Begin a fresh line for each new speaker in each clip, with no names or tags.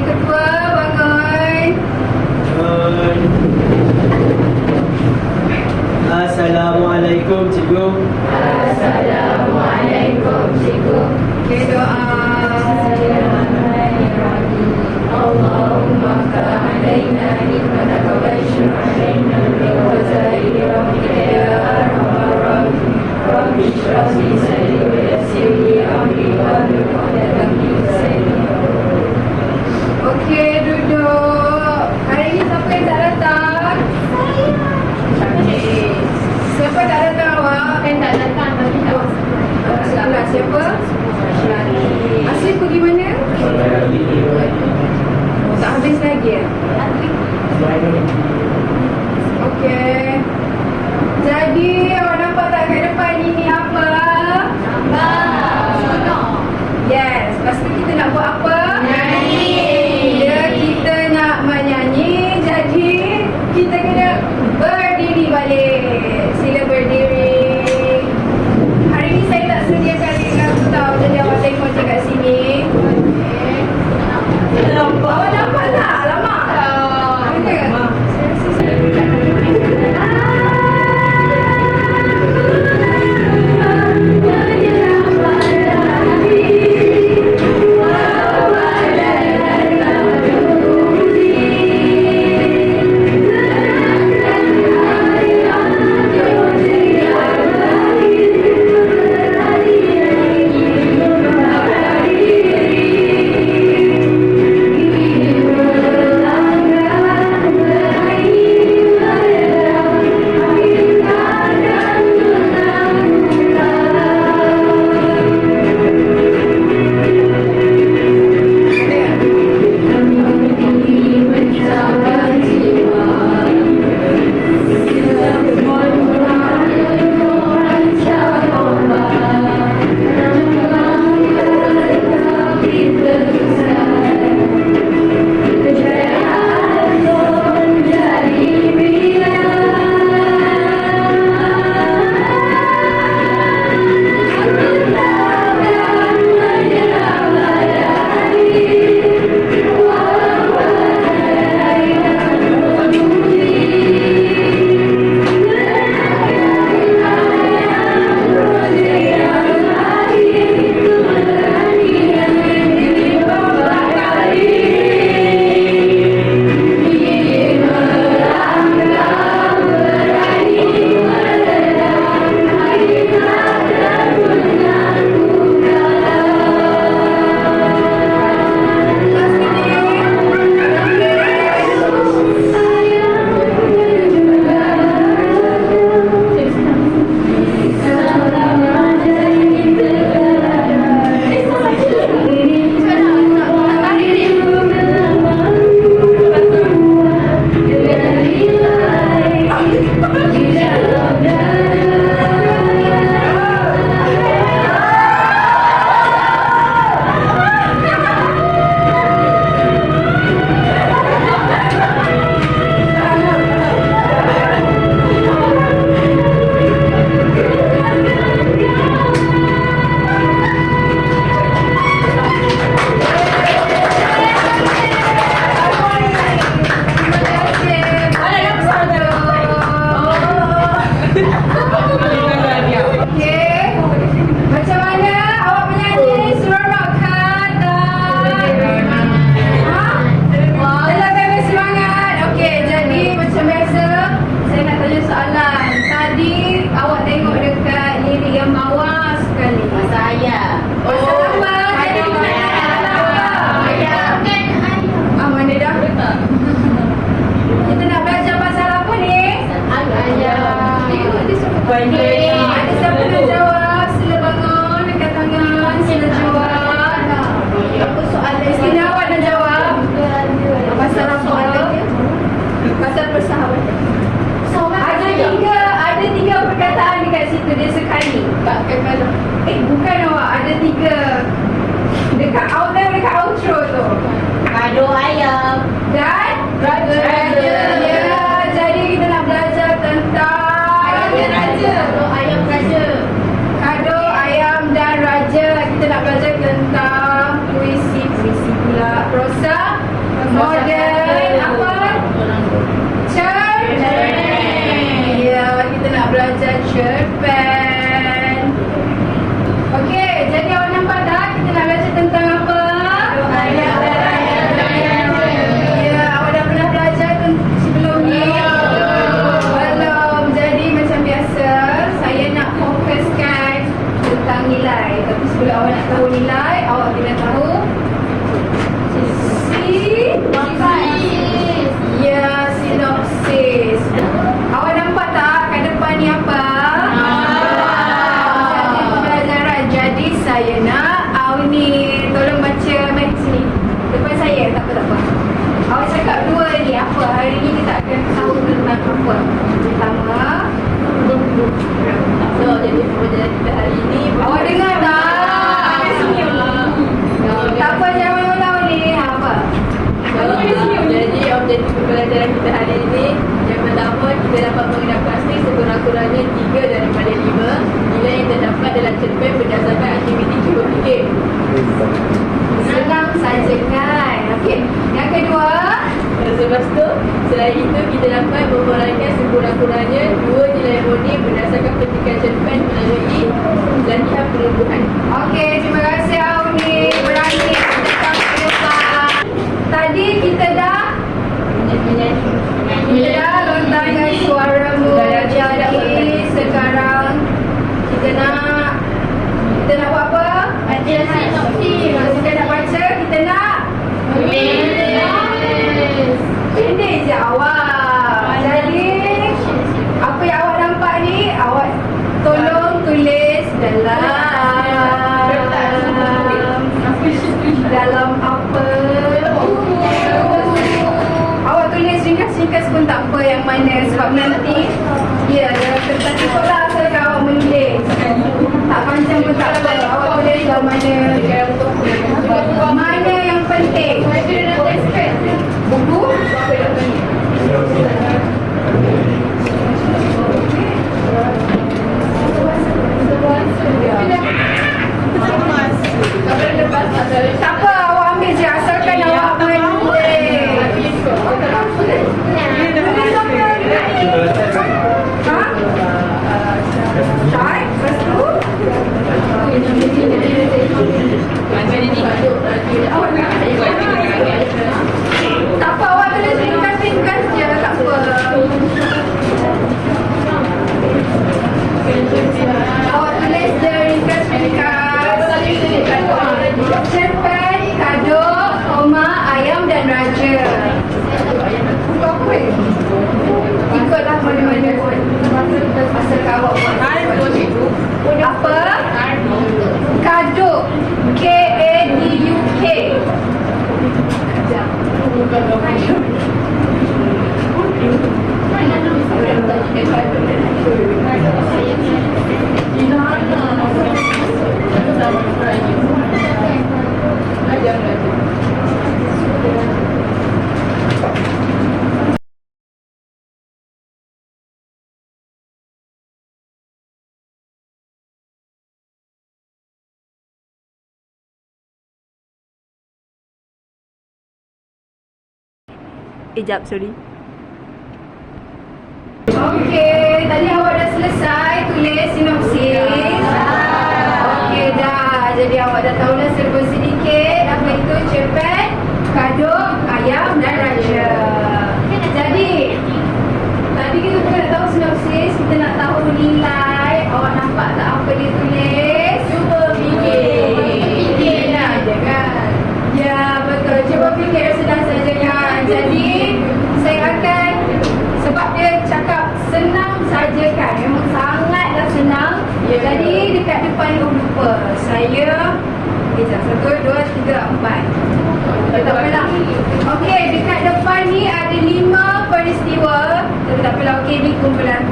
Yang ketua bangun.
Assalamualaikum cikgu.
Assalamualaikum cikgu.
Okey, doa.
Allahumma ka'alaina nikmataka wa syu'alaina min wazairi rahmika ya arhamar rahimin. Rabbi shrah li sadri wa yassir li amri wahlul 'uqdatam min lisani.
Okey, duduk. Hari ni siapa yang tak datang? Cantik. Siapa tak datang awak?
Kan tak datang tapi tak
Salah, siapa?
Syari.
Asli pergi mana? Oh, tak habis lagi ya? Okey. Jadi, awak nampak tak kat depan ini apa? Yes. Lepas tu kita nak buat apa?
Nyanyi.
Ya, kita nak menyanyi. Jadi, kita kena berdiri balik. Sila berdiri. Hari ni saya tak sediakan lagu tau. Jadi awak tengok je kat sini. Awak nampak tak? Lama? Ada. Modern apa? Cerpen. Ya, kita nak belajar cerpen. Okey, jadi awak nampak tak? Kita nak belajar tentang apa? Ya, awak dah pernah belajar sebelum ni? Belum. Jadi macam biasa, saya nak fokuskan tentang nilai. Tapi sebelum awak nak tahu nilai, awak kena tahu sinopsis. Awak nampak tak kat depan ni apa? Jadi pembelajaran. Jadi saya nak awak ni tolong baca sini. Depan saya, tak apa. Awak cakap dua ni apa? Hari ni kita akan tahu tentang apa. Pertama,
Jadi pembelajaran kita hari ini
awak dengar tak? Ada senyum. Tak apa, jangan ulang ni. Apa?
Jadi objektif pembelajaran kita hari ini, yang pertama, kita dapat mengenal pasti sekurang-kurangnya 3 daripada 5 nilai yang terdapat dalam cerpen berdasarkan aktiviti cuba fikir.
Senang saja kan? Okey. Yang kedua,
Selepas tu, selain itu kita dapat memperolehkan sekurang-kurangnya 2 nilai murni berdasarkan petikan cerpen melalui latihan perlubuhan.
okey, terima kasih Auni. Berani datang ke depan. Tadi kita dah lontarkan suaramu. Jadi sekarang kita nak buat apa?
Baca sinopsis.
Kalau kita nak baca, kita nak pendek je awak. Jadi apa yang awak nampak ni, awak tolong tulis dalam apa. Awak tulis ringkas-ringkas pun tak apa yang mana, sebab nanti dalam kertas sekolah asalkan awak menulis. Tak panjang pun tak apa. Awak tulis dalam mana yang penting. Buku. Tak apa, awak ambil je asalkan awak menulis. Tulis apa? Ha? Type, lepas tu tak apa, awak tulis ringkas-ringkas je, tak apa. Awak tulis je ringkas-ringkas. Cerpen, kado, koma, ayam dan raja. Buku apa ni? Ikutlah mana-mana pun. Masa awak buat. Apa? Kado. K-A-D-U-K.
Jap, sorry.
Okey, tadi awak dah selesai tulis sinopsis. Okey dah. Jadi awak dah tahu dah serba sedikit apa itu cerpen, kado, ayam dan raja. Jadi tadi kita bukan nak tahu sinopsis, kita nak tahu nilai. Awak nampak tak apa dia tulis? Cuba fikir. Fikirlah je kan. Ya betul. Cuba fikir sedang saja kan. Jadi saya akan, sebab dia cakap senang saja kan, memang sangatlah senang. Jadi dekat depan ni lupa. Saya sekejap, 1, 2, 3, 4. Tak apalah. Okey, dekat depan ni ada 5 peristiwa. Tak apalah, okey ni kumpulan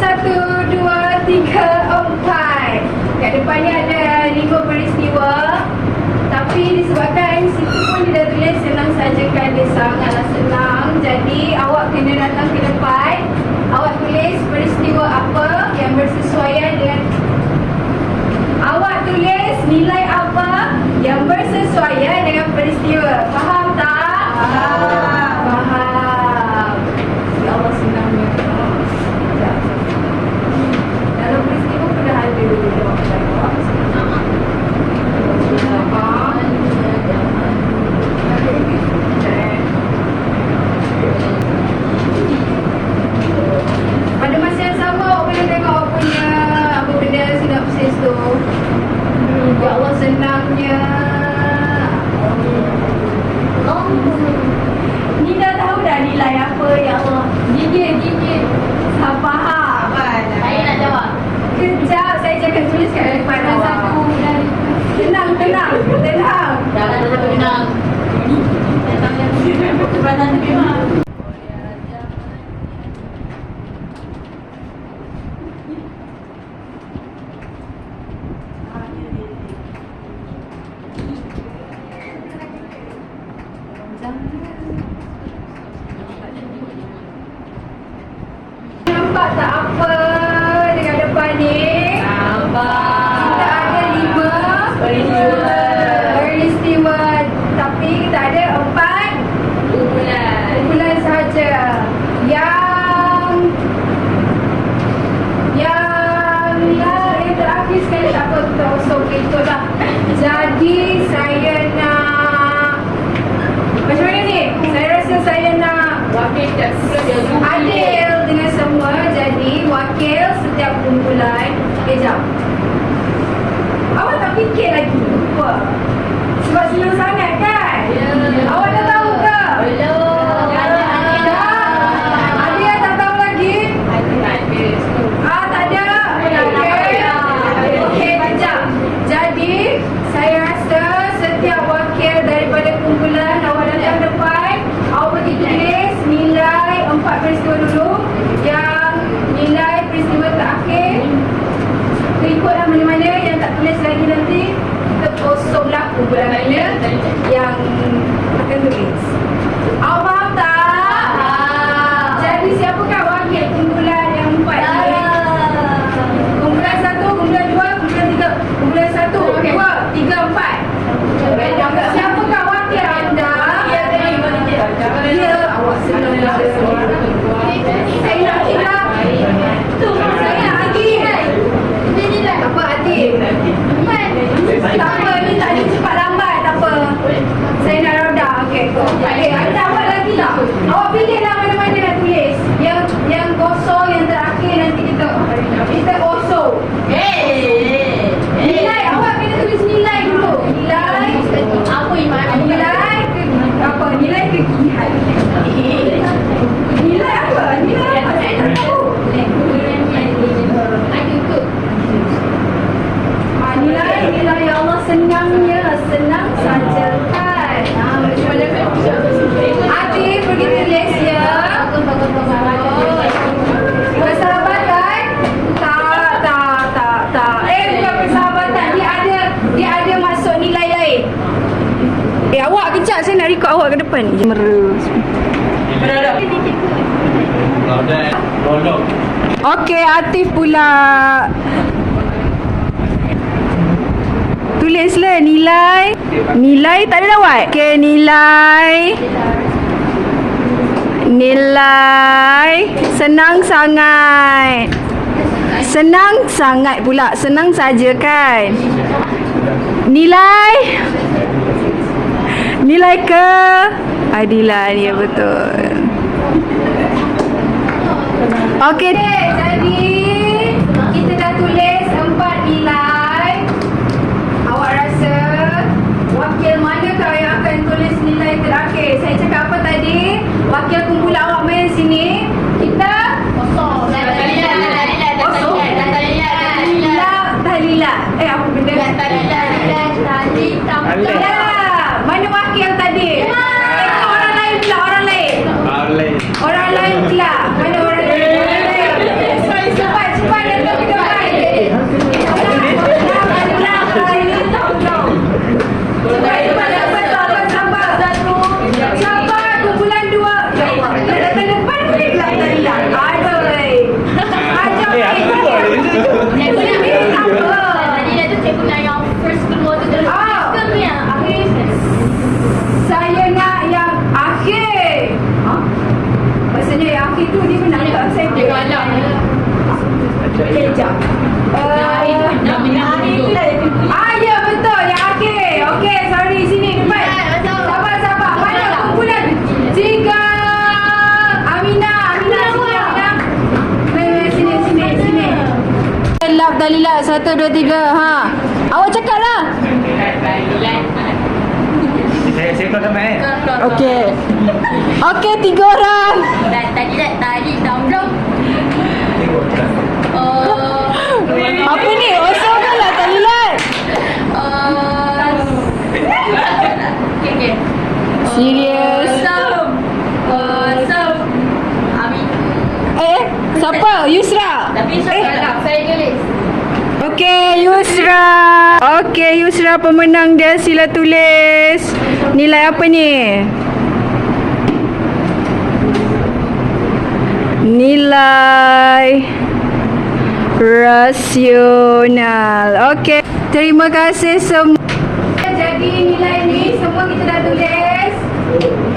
1, 2, 3, 4. Dekat depan ni ada 5 peristiwa. Tapi disebabkan situ pun dia dah tulis senang saja kan, dia sangatlah senang. Jadi awak kena datang ke depan. Awak tulis peristiwa apa yang bersesuaian dengan, awak tulis nilai apa yang bersesuaian dengan peristiwa. Faham tak? Nampak tak apa dekat depan ni?
Nampak.
Kita ada 5 peristiwa, tapi kita ada 4 kumpulan sahaja. Yang terakhir sekali tak apa, kita kosong itulah. Jadi saya nak macam mana ni? Saya rasa saya nak adil dengan semua. Jadi wakil setiap kumpulan. Jap. Awak tak fikir lagi? Apa? Sebab senang sangat kan? Awak dah tahu ke? Ada yang tak tahu lagi? Tak ada? Okey, sekejap. Jadi saya rasa setiap wakil daripada kumpulan awak datang depan, awak pergi tulis nilai 4 peristiwa dulu. Yang nilai peristiwa terakhir ikutlah mana-mana yang tak tulis lagi, nanti kita kosonglah kumpulan mana yang akan tulis. Awak faham tak? Jadi siapakah wakil kumpulan yang 4 ni? Kumpulan 1, kumpulan 2, kumpulan 3. Kumpulan 1, 2, 3, 4. Siapakah wakil anda? Ya, awak senang. Saya nak kita. Saya nak Adil. Apa Adil? Tak apa, ni tak ada cepat lambat, tak apa. Saya nak roda. Okey, ada awak lagi tak? Awak pilihlah mana-mana nak tulis. Yang kosong, yang terakhir nanti kita kosong. Nilai, awak kena tulis nilai dulu. Nilai apa Iman? Nilai ke apa? Nilai kegigihan. Nilai apa? Nilai apa? Saya tak tahu. Nilai ya Allah, senangnya, senang saja kan. Macam mana? Adik pergi tulis ya. Persahabatan? Tak. Bukan persahabatan. Dia ada masuk nilai lain. Awak kejap, saya nak record awak ke depan. Okey, Atif pula. Tulislah nilai. Nilai tak ada lawat. Okey, nilai. Senang sangat. Senang sangat pula. Senang saja kan? Nilai keadilan. Ya, betul. Okey, jadi kita dah tulis 4 nilai. Awak rasa wakil manakah yang akan tulis nilai terakhir? Saya cakap apa tadi? Wakil kumpulan awak main sini. Kita kosong. Tahlilat. Apa benda? Tahlilat. Mana wakil tadi? Orang lain pula, orang lain. Orang lain pula. Mana orang lain? Cepat datang ke depan. Sabar, kumpulan 2. Datang depan boleh tak tahlilat? Aduh. Saya nak yang akhir. Maksudnya yang akhir tu dia menang tak? Saya menang. Kejap. Ya betul, yang akhir. Okey, sorry, sini depan. Sabar. Mana kumpulan 3? Aminah. Sini. Lap Dalilat 1, 2, 3. Awak cakap lah.
Saya keluar sama
Okey, 3 orang.
Tadi dong.
Apa ni? Osong lah Dalilat.
Okay.
Serius.
Amin.
Siapa? Yusra.
Tapi saya tulis.
Okey, Yusra pemenang dia. Sila tulis. Nilai apa ni? Nilai rasional. Okey, terima kasih semua. Jadi nilai ni semua kita dah tulis.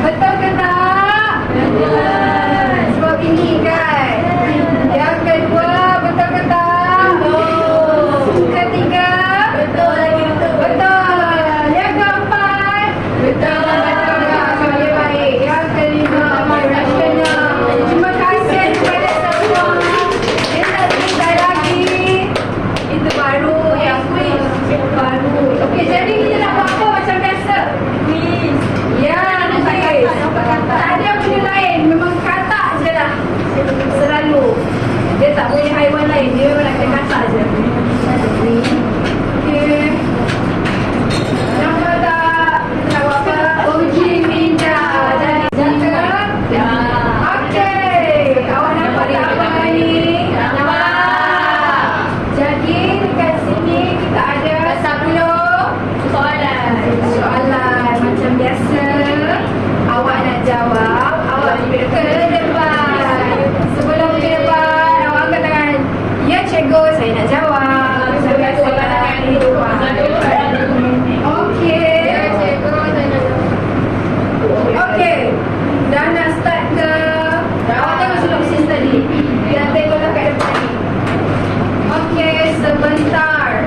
Betul ke tak? Betul. Sebab ini kan. Yang kedua, betul ke tak? Betul. Ketiga? Betul lagi betul. Betul. Yang keempat? Betul. Betul. Baik. Yang kelima, rasional. Terima kasih kepada semua. Kita selesai lagi. Itu baru yang quiz. Baru. Okey, jadi kita nak buat apa macam biasa? Quiz. Ya, quiz. Tak ada benda lain. Memang kata je lah. Selalu. Dia tak boleh haiwan lain. Dia memang nak kena kata je. Okey. Nampak tak? Nak buat apa? Uji minda. Jadi cakap? Ya. Okey. Awak nampak tak apa ni? Nampak. Jadi dekat sini kita ada 10 soalan. Soalan macam biasa. Awak nak jawab. Awak pergi ke depan. Sebelum ke depan, awak angkat tangan. Ya cikgu, saya nak jawab. Saya biasa angkat tangan di depan. Okey. Ya cikgu, saya nak jawab. Okey. Dah nak start ke? Awak tengok sinopsis tadi. Kita tengoklah kat depan ni. Okey, sebentar.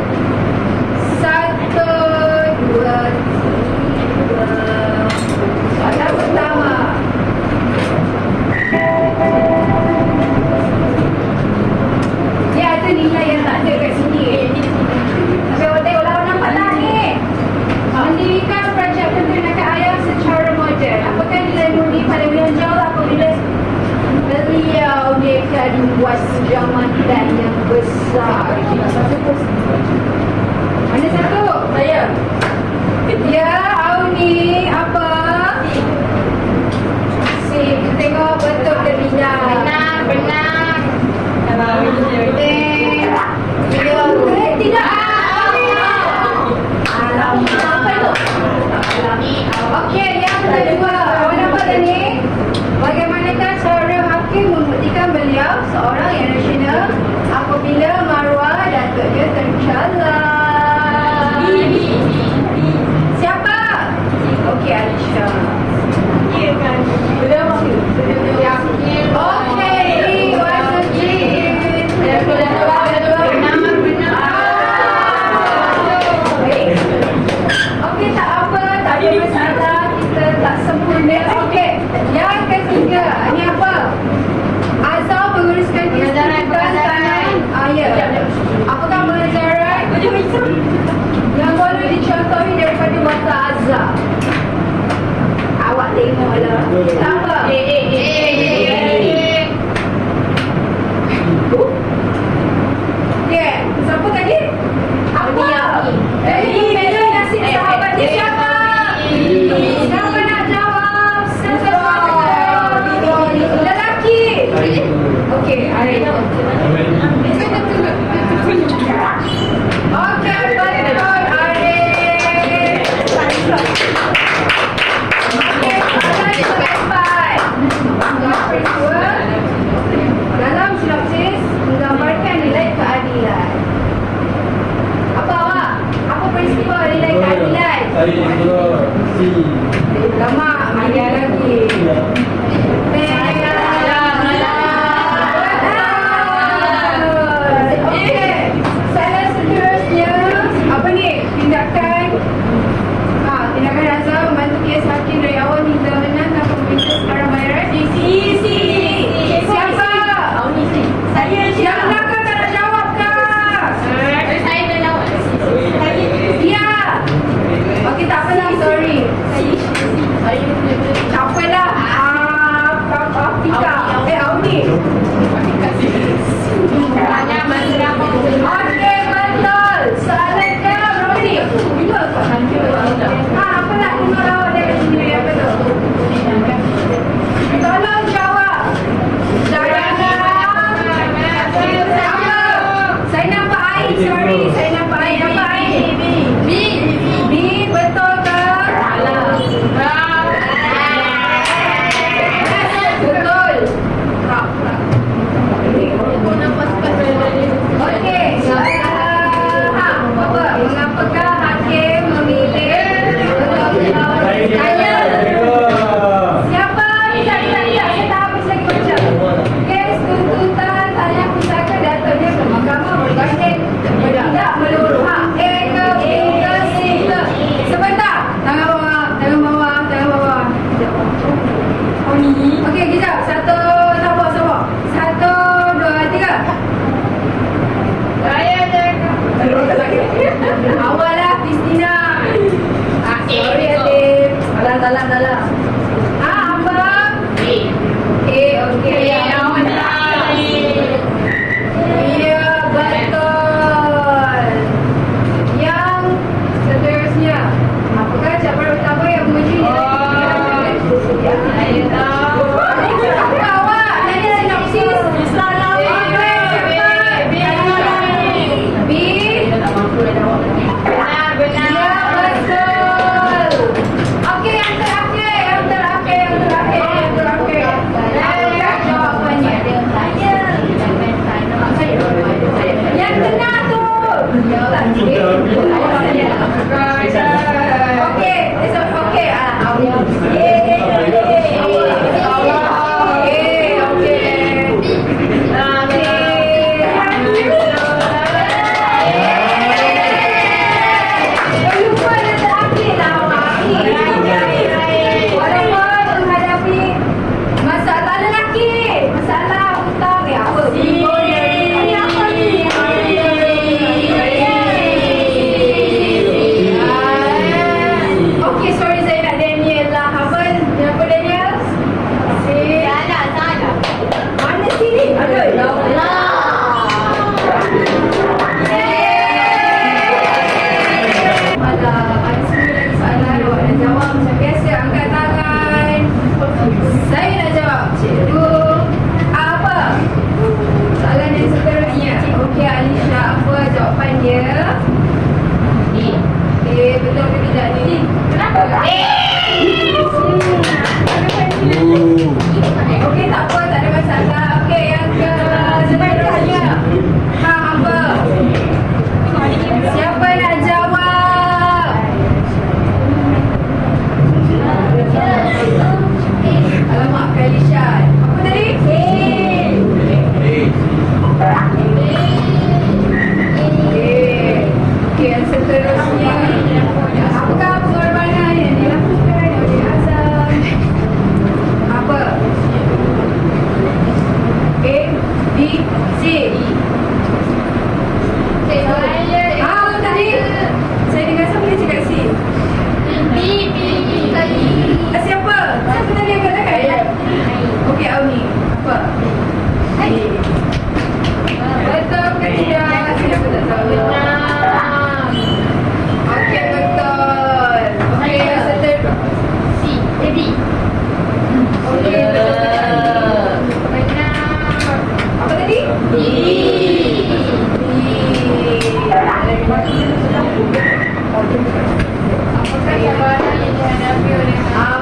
1, 2, 3. Soalan pertama. Dia ada nilai yang tak ada kat sini. Tapi awak tengoklah, awak nampak tak ni? Mendirikan projek peternakan ayam secara moden. Apakah nilai murni pada beliau jawab apabila beliau mereka dibuat jambatan yang besar? Mana satu? Saya. Ya, Auni. Apa? Si, kita tengok betul ke tidak? Benar. Ya ke tidak? Alamak. Apa itu? Okey, yang kedua. Awak nampak tak ni? Bagaimanakah cara hakim membuktikan beliau seorang yang rasional apabila maruah datuknya tercalar? Siapa? Okey, Alisha. Ya kan? Belum aku. Okey, Wasujin. Nama benar. Okey, tak apa. Tak ada masalah. Kita tak sempurna. Okey, yang ketiga. Ini apa? Azal menguruskan pengajaran. Ya. Apakah pengajaran? Yang boleh dicontohi daripada mata Azal. Awak tengoklah. Apa? Okey, siapa tadi? Apa? Ini nasib sahabat dia siapa? Siapa nak jawab? Lelaki. Okey, Arif. Okey, betul Arif. Okey, soalan keempat. Gambar dua. Dalam sinopsis menggambarkan nilai keadilan. Apa awak? Apa peristiwa nilai keadilan? Lama, ada lagi. Okey, soalan seterusnya. Apa ni? Tindakan tindakan Razak membantu kes hakim dari awal hingga menang tanpa meminta sebarang bayaran. Siapa? Saya yang belakang tak nak jawab ke? Saya dah jawab. Ya. Okey, tak apalah, sorry. Tak apalah. Afika. Auni. Okey, betul. Soalan ke berapa ni? Dua ke? Apalah, tengok awak dari sini. Apa tu? Tolong jawab. Saya nampak air. Sorry, saya nampak air. Nampak air. B. Betul ke?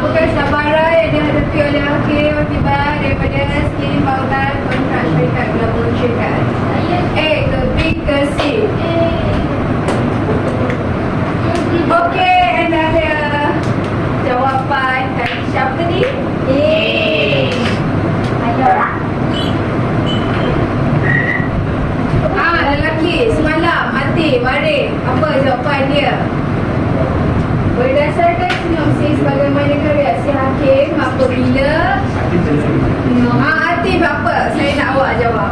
Apakah cabaran yang dihadapi oleh hakim akibat daripada skim bauran kontrak syarikat gabungan syarikat? A. Ke B ke C? Okey, and ada jawapan dari siapa tadi? Lelaki semalam mati baring. Apa jawapan dia? Berdasarkan sinopsis bagaimana reaksi hakim apabila Atif apa? Saya nak awak jawab.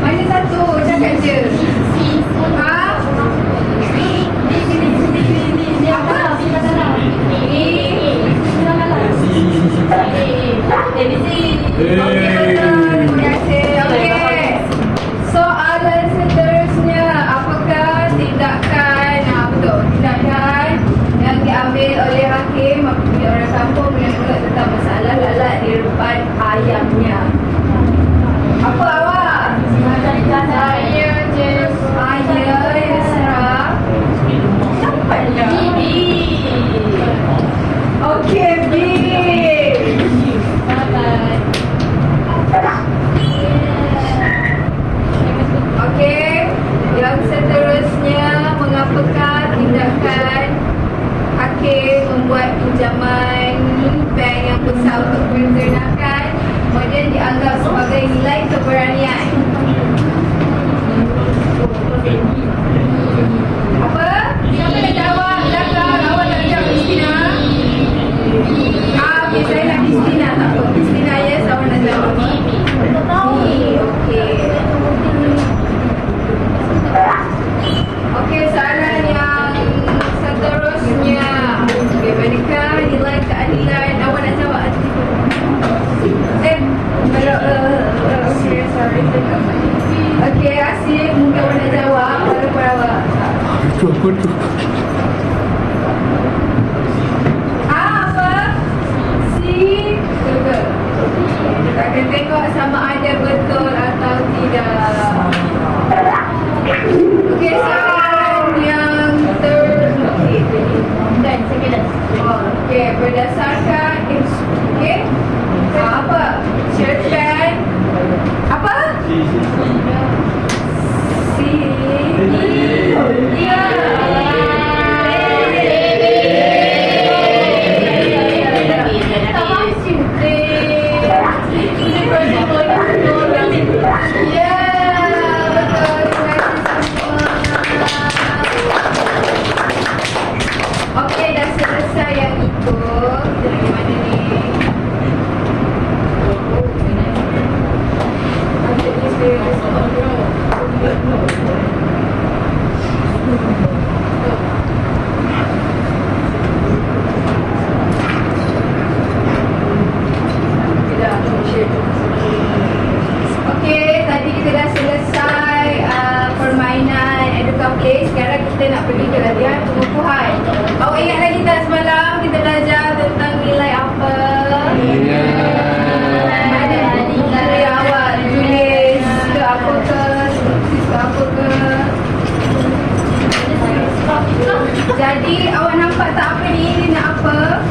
Mana satu? Cakap je. Apa? Okey, betul. Terima kasih. Okey. Soalan seterusnya, apakah tindakan yang diambil oleh hakim apabila orang kampung menyebut tentang masalah lalat di depan ayamnya? Apa awak? Saya Yusra. Cepatlah. B. Okey, B. Okey, yang seterusnya, mengapakah tindakan hakim membuat pinjaman bank yang besar untuk peternakan kemudian dianggap sebagai nilai keberanian? Apa? Siapa nak jawab? Belakang, awak nak jawab Christina? Okey, saya nak Christina, tak apa. Christina, yes, awak nak jawab. Okey. Okey, soalan yang seterusnya. Bagaimanakah nilai keadilan? Awak nak jawab? Okay, sorry. Okey, Asyik, mungkin awak nak jawab. Baru awak. Apa? Si? Betul. Kita akan tengok sama ada betul atau tidak. Okey, soalan yang okey, berdasarkan okey. Apa? Cerpen apa? Okey, dah selesai yang itu. Dari mana ni? Okey, tadi kita dah selesai permainan EducaPlay. Sekarang kita nak pergi ke latihan pengukuhan. Awak ingat lagi tak semalam kita belajar tentang nilai apa? Ada nilai awak tulis ke apa ke, sinopsis ke apa ke. Jadi awak nampak tak apa ni? Dia nak apa?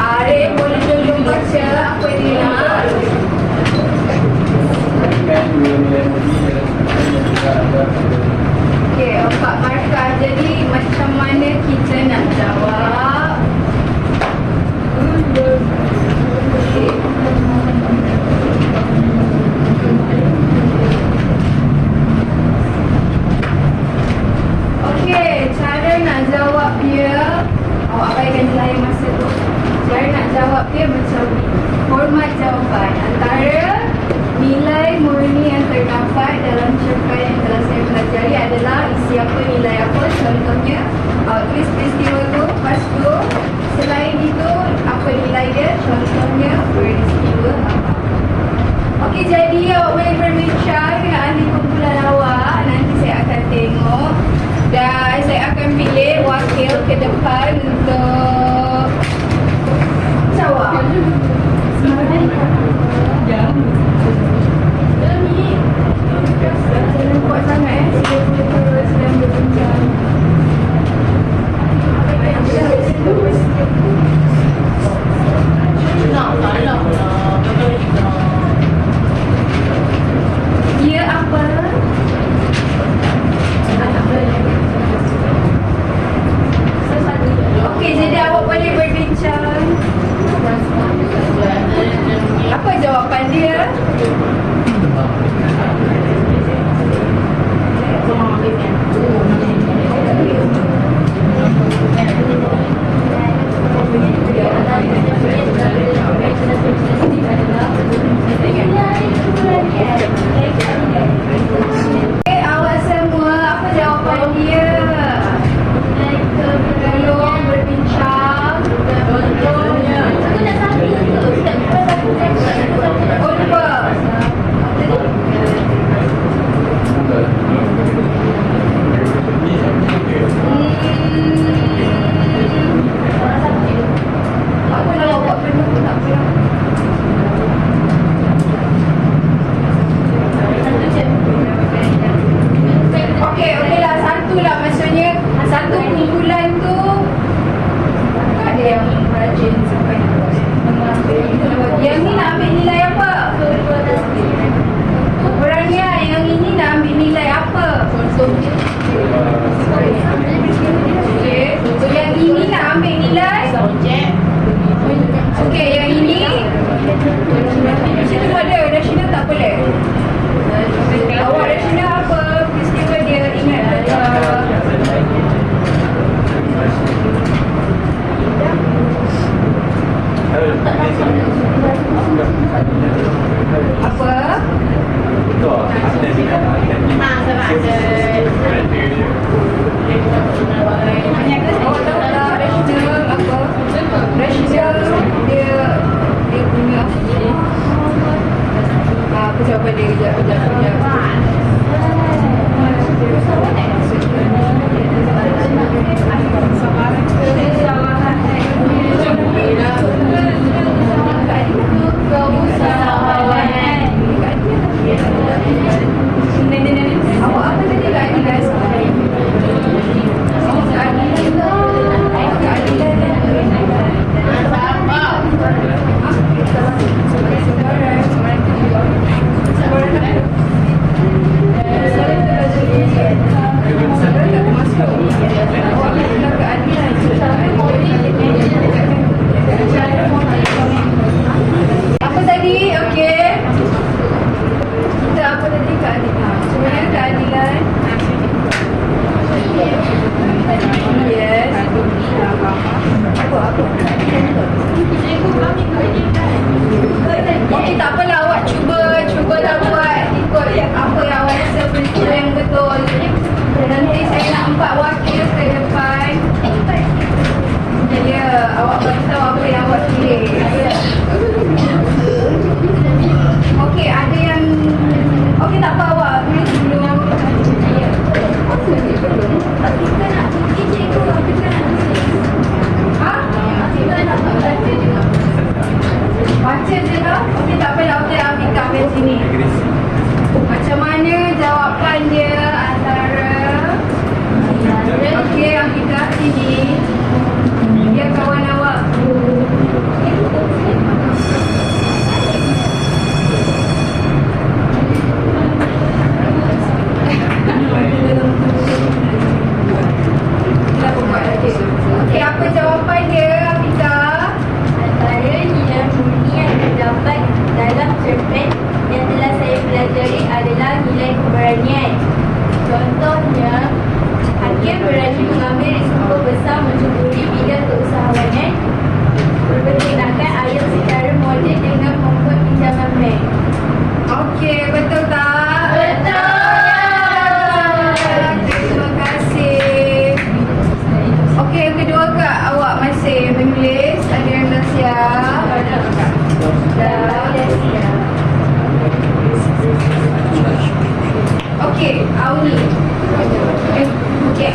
Arif boleh tolong baca apa dia nak? Okey, 4 markah. Jadi macam mana kita nak jawab? Okey. Okey, cara nak jawab dia, awak abaikan nilai masa tu. Cara nak jawab dia macam ni. Format jawapan antara nilai murni yang terdapat dalam cerpen yang telah saya pelajari adalah isi apa, nilai apa. Contohnya, tulis peristiwa tu. Lepas tu, selain itu, apa nilai dia. Contohnya, peristiwa apa. Okey, jadi awak boleh berbincang dengan ahli kumpulan awak. Nanti saya akan tengok. Dan saya akan pilih wakil ke depan untuk jawab. Jangan kuat sangat. Sila boleh terus dan berbincang.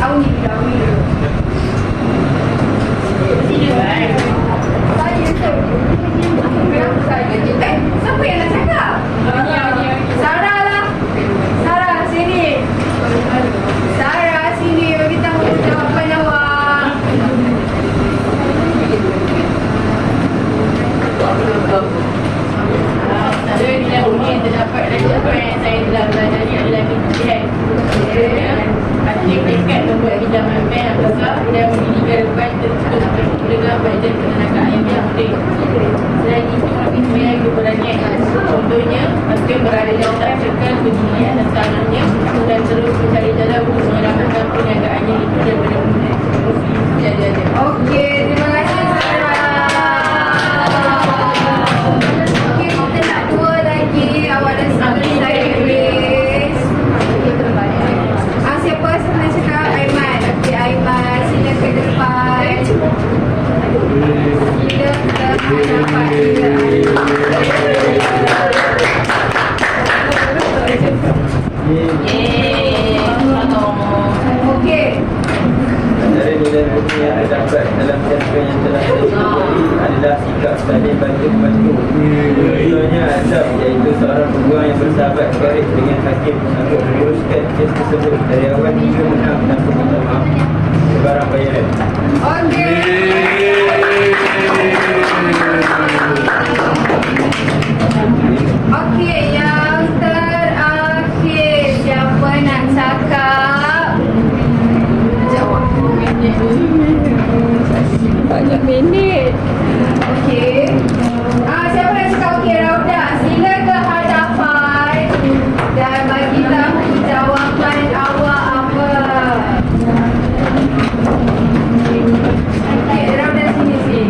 Dahulu dulu. Saya tu. Siapa yang nak cakap? Sarah lah. Sarah, sini. Sarah, sini. Bagi tahu jawapan awak.
Saya bila uni terdapat dari apa yang saya telah belajar ni adalah kejadian. Aktif dekat membuat pinjaman bank yang besar dan mendirikan bank tertutup dengan bajet ketenagaan ayam yang penting. Selain itu, lebih banyak keberanian. Contohnya, aktif berada di atas cekal kedunian dan tangannya dan terus mencari jalan untuk menyelamatkan perniagaannya itu daripada kejadian.
Okey, terima kasih Sarah. Okey, kita nak dua lagi. Awak dah sampai saya Grace. Siapa nak cakap? Aiman. Okey, Aiman. Sila ke depan. Sila ke hadapan kita. Okey.
Antara nilai-nilai yang ada dapat dalam cerpen yang telah saya sebut adalah sikap saling bantu-bantu. Contohnya adab, iaitu seorang peguam yang bersahabat karib dengan hakim untuk menguruskan kes tersebut dari awal hingga menang tanpa minta maaf sebarang bayaran.
Okey, yang terakhir siapa nak cakap? Jawab. Banyak minit. Okey. Siapa nak cakap? Okey, Rauda, sila ke hadapan dan bagi tahu jawapan awak apa. Okey, Rauda sini.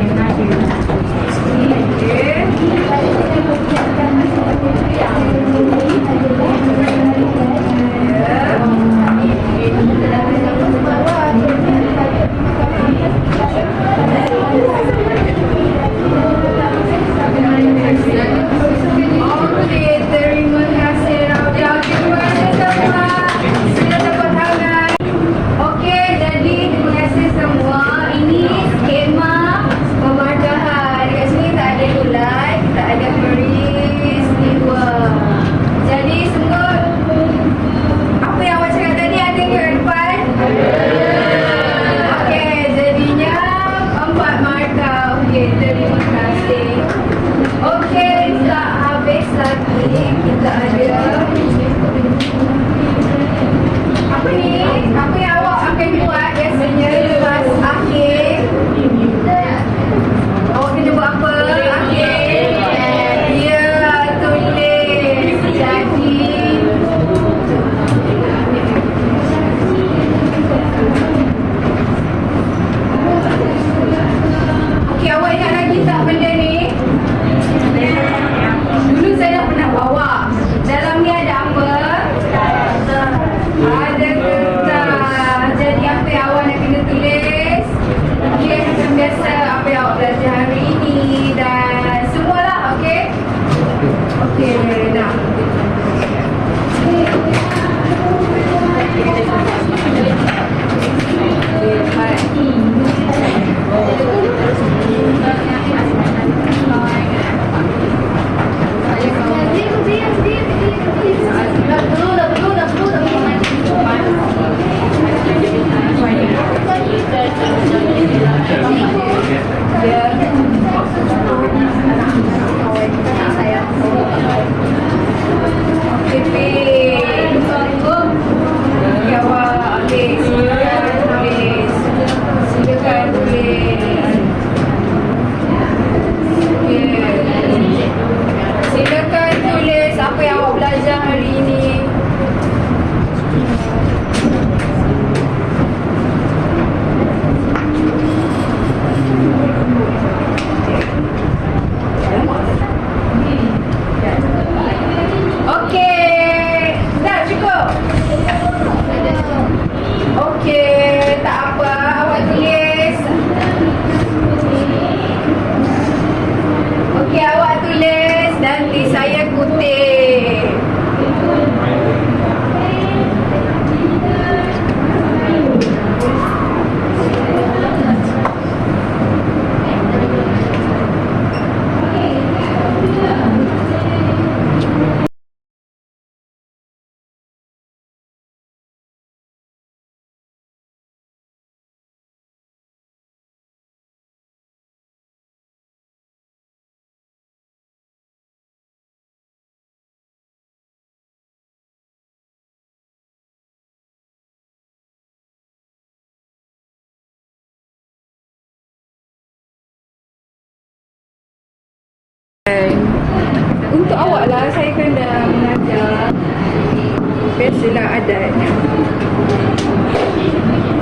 Biasalah adat.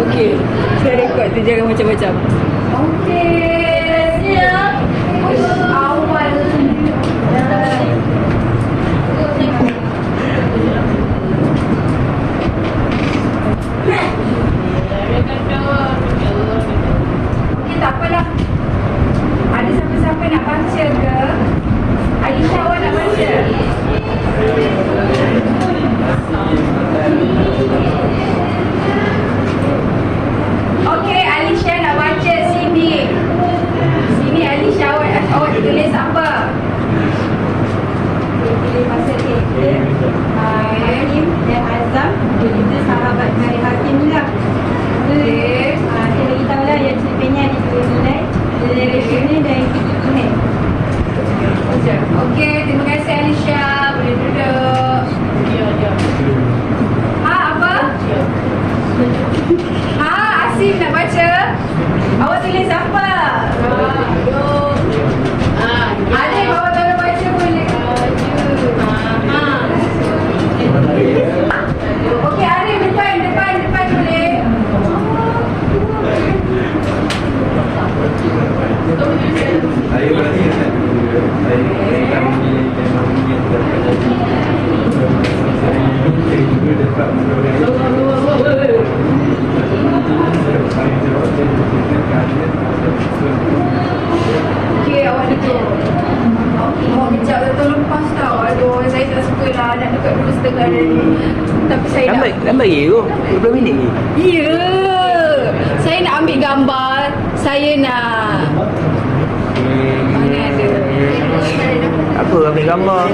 Okey, saya rekod tu jangan macam-macam. Okey, siap. Awal. Okey, tak apalah. Ada siapa-siapa nak baca ke? Aisyah, awak nak baca? Okey, Alisha nak baca sini. Sini Alisha, awak tulis apa? Pilih masa ni. Hakim dan Azam. Kita sahabat dari Hakim ni lah. Okey. Dia beritahu lah yang cerpennya ada 2 nilai. Dari sini dan yang kita Tuhan. Okey, terima kasih Alisha. Boleh duduk. Apa? Asim nak baca. Awak tulis apa? Alif, awak tolong baca boleh? Okey, Arif depan boleh?
Saya berarti kan? Saya
Okey, awak duduk. Awak kejap dah tolong lepas tau. Aduh, saya tak suka lah nak dekat 2.5 tadi. Tapi saya nak...
Lambat lagi tu. 20 minit lagi.
Ya. Saya nak ambil gambar. Saya nak... Mana ada?
Apa ambil gambar?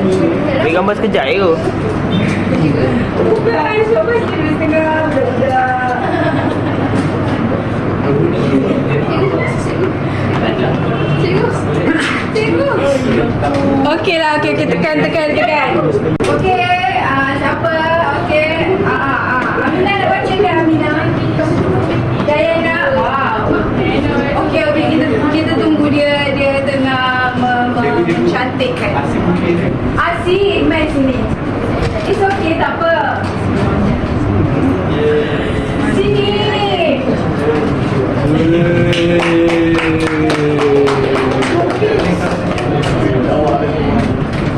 Ambil gambar sekejap je tu.
Bukan, siapa bagi 2.5 budak. Cikgu. Okey lah, okey, tekan. Okey, siapa? Okey. Aminah nak baca ke Aminah? Dayana. Wow. Okey, kita tunggu dia tengah mencantikkan. Asyik main sini. It's okay, tak apa. Sini.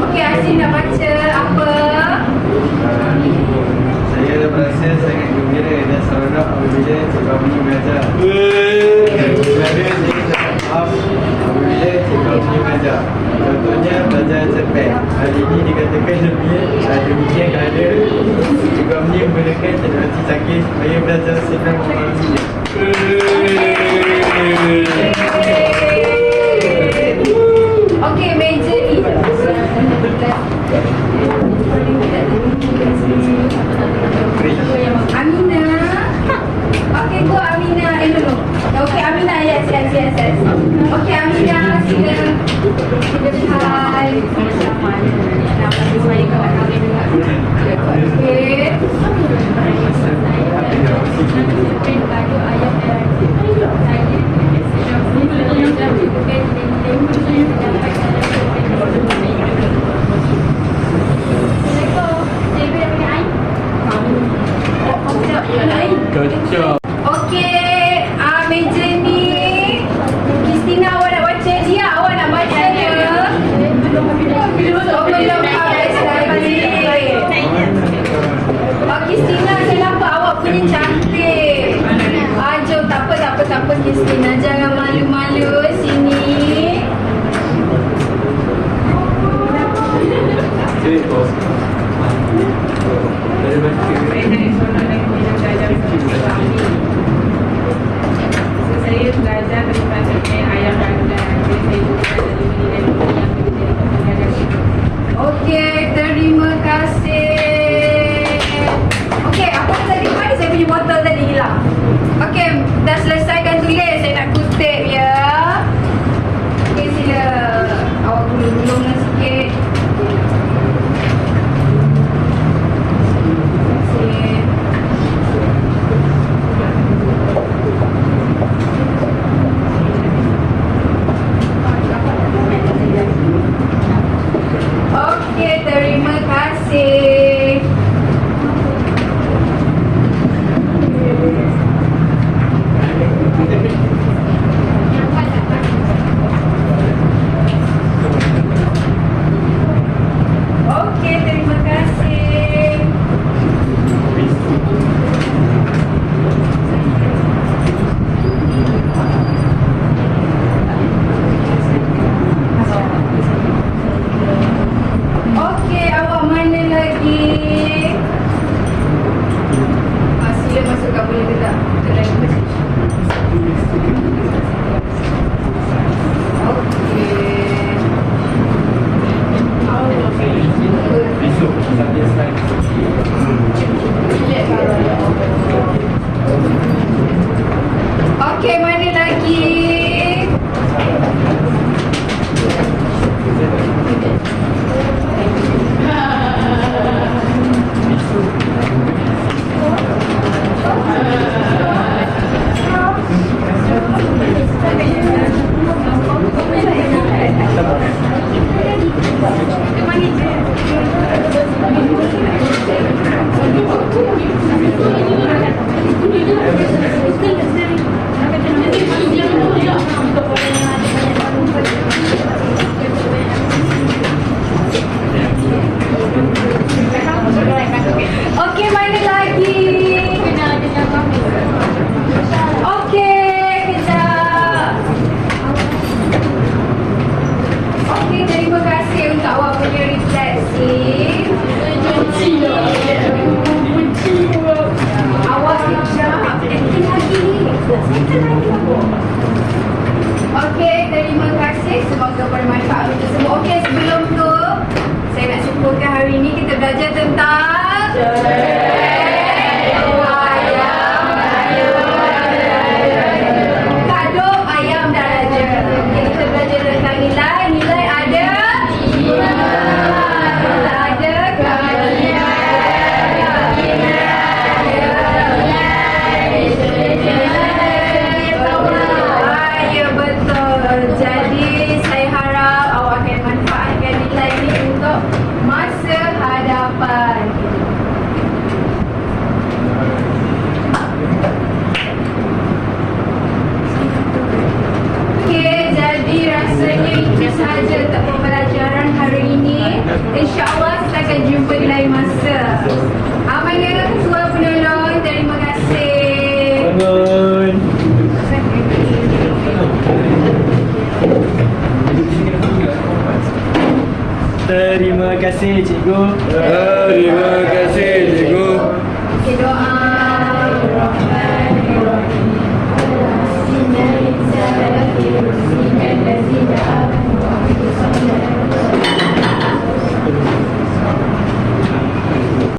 Okey, Asyik nak baca apa?
Saya merasa sangat gembira dan seronok apabila Cikgu Amni mengajar. Kerana saya sangat faham apabila Cikgu Amni mengajar. Contohnya pelajaran cerpen. Hari ini dikatakan demikian kerana Cikgu Amni menggunakan teknologi canggih supaya belajar senang memahaminya.
Okey, meja ni. Aminah. Okey, go Aminah. Dulu. Okey, Aminah. Yes. Okey, Aminah. Sila. Hai. Okey.
Kacau.
Okey, meja ni. Kristina, awak nak baca dia? Awak nak baca dia? Belum habis lagi. Kristina, saya nampak awak punya cantik. Jom, tak apa Kristina. Jangan malu-malu. Sini. Jadi saya harap awak akan manfaatkan nilai ini untuk masa hadapan. Okey, jadi rasanya itu sahaja untuk pembelajaran hari ini. InsyaAllah kita akan jumpa di lain masa. Amanah Ketua Penolong, terima kasih.
Bangun. Terima kasih cikgu.
Terima kasih